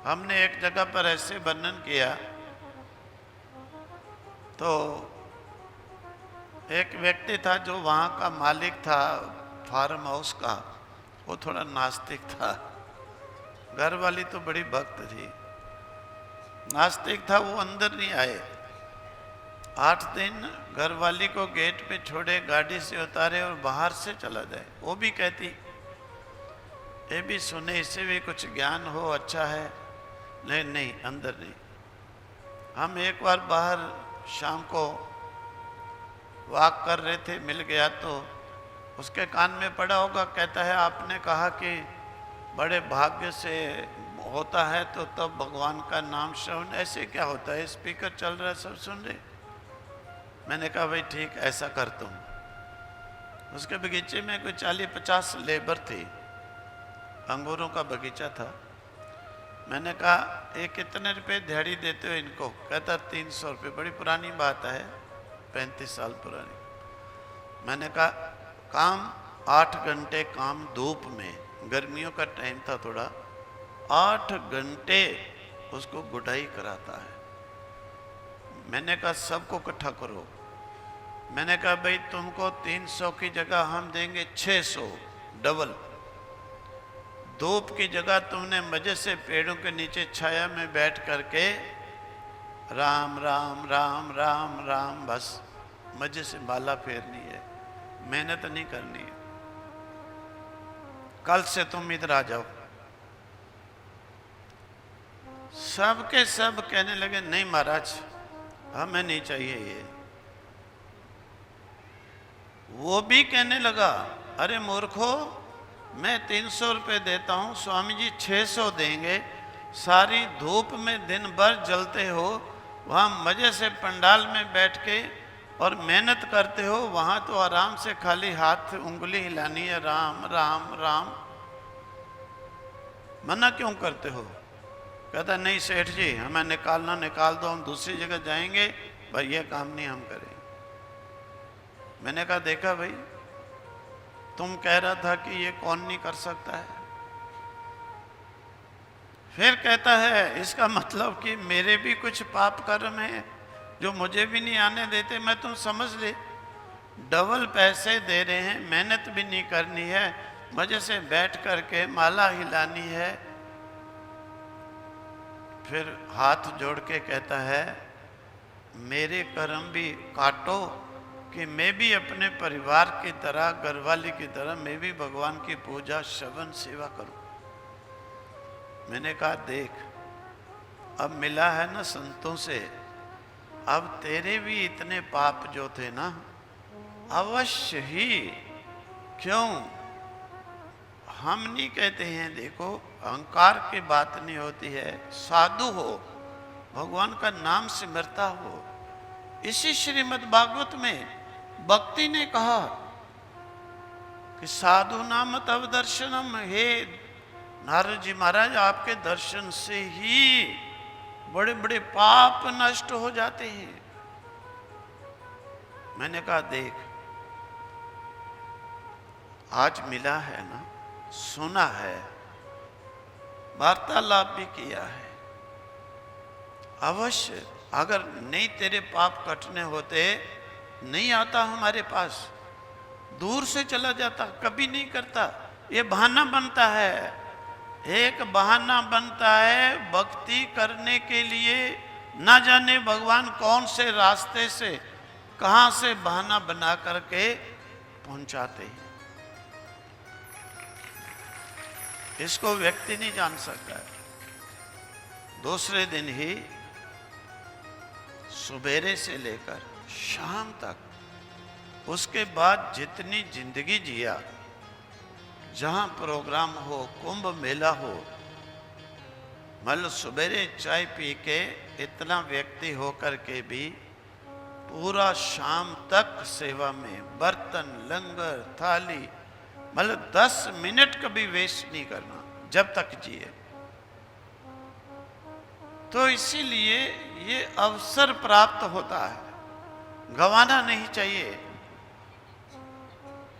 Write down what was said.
हमने एक जगह पर ऐसे वर्णन किया तो एक व्यक्ति था जो वहाँ का मालिक था फार्म हाउस का, वो थोड़ा नास्तिक था। घर वाली तो बड़ी भक्त थी, नास्तिक था, वो अंदर नहीं आए। 8 दिन घर वाली को गेट पे छोड़े, गाड़ी से उतारे और बाहर से चला जाए। वो भी कहती ये भी सुने, इससे भी कुछ ज्ञान हो, अच्छा है। नहीं नहीं, अंदर नहीं। हम एक बार बाहर शाम को वॉक कर रहे थे, मिल गया तो उसके कान में पड़ा होगा, कहता है आपने कहा कि बड़े भाग्य से होता है तो तब भगवान का नाम श्रवण, ऐसे क्या होता है, स्पीकर चल रहा है सब सुन रहे। मैंने कहा भाई ठीक, ऐसा कर तुम। उसके बगीचे में कोई 40-50 लेबर थी, अंगूरों का बगीचा था। मैंने कहा ये कितने रुपए दिहाड़ी देते हो इनको? कहता 300 रुपये। बड़ी पुरानी बात है, 35 साल पुरानी। मैंने कहा काम 8 घंटे काम धूप में, गर्मियों का टाइम था थोड़ा, 8 घंटे उसको गुडाई कराता है। मैंने कहा सबको इकट्ठा करो। मैंने कहा भाई तुमको 300 की जगह हम देंगे 600 डबल। धूप की जगह तुमने मजे से पेड़ों के नीचे छाया में बैठ करके राम राम राम राम राम, बस मजे से माला फेरनी है, मेहनत नहीं करनी है। कल से तुम इधर आ जाओ। सब के सब कहने लगे नहीं महाराज, हमें नहीं चाहिए ये। वो भी कहने लगा अरे मूर्खो, मैं 300 रुपये देता हूँ, स्वामी जी 600 देंगे। सारी धूप में दिन भर जलते हो, वहाँ मजे से पंडाल में बैठ के और मेहनत करते हो, वहाँ तो आराम से खाली हाथ उंगली हिलानी है, राम राम राम। मना क्यों करते हो? कहता नहीं सेठ जी, हमें निकालना निकाल दो, हम दूसरी जगह जाएंगे, भाई ये काम नहीं हम करें। मैंने कहा देखा भाई, तुम कह रहा था कि ये कौन नहीं कर सकता है। फिर कहता है इसका मतलब कि मेरे भी कुछ पाप कर्म है जो मुझे भी नहीं आने देते। मैं तुम समझ ले, डबल पैसे दे रहे हैं, मेहनत भी नहीं करनी है, मजे से बैठ करके माला हिलानी है। फिर हाथ जोड़ के कहता है मेरे कर्म भी काटो कि मैं भी अपने परिवार की तरह, घरवाली की तरह, मैं भी भगवान की पूजा श्रवण सेवा करूं। मैंने कहा देख, अब मिला है ना संतों से, अब तेरे भी इतने पाप जो थे ना, अवश्य ही, क्यों हम नहीं कहते हैं, देखो अहंकार की बात नहीं होती है, साधु हो, भगवान का नाम सिमरता हो। इसी श्रीमद् भागवत में भक्ति ने कहा कि साधु नाम तब दर्शनम, हे नारद जी महाराज आपके दर्शन से ही बड़े बड़े पाप नष्ट हो जाते हैं। मैंने कहा देख, आज मिला है ना, सुना है, वार्तालाप भी किया है, अवश्य अगर नहीं तेरे पाप कटने होते, नहीं आता हमारे पास, दूर से चला जाता, कभी नहीं करता। ये बहाना बनता है, एक बहाना बनता है भक्ति करने के लिए। ना जाने भगवान कौन से रास्ते से, कहां से बहाना बना करके पहुंचाते हैं। इसको व्यक्ति नहीं जान सकता है। दूसरे दिन ही सुबेरे से लेकर शाम तक, उसके बाद जितनी जिंदगी जिया, जहां प्रोग्राम हो, कुंभ मेला हो, मतलब सुबेरे चाय पी के इतना व्यक्ति होकर के भी पूरा शाम तक सेवा में, बर्तन, लंगर, थाली, मतलब 10 मिनट कभी वेस्ट नहीं करना जब तक जिए। तो इसीलिए ये अवसर प्राप्त होता है, गंवाना नहीं चाहिए।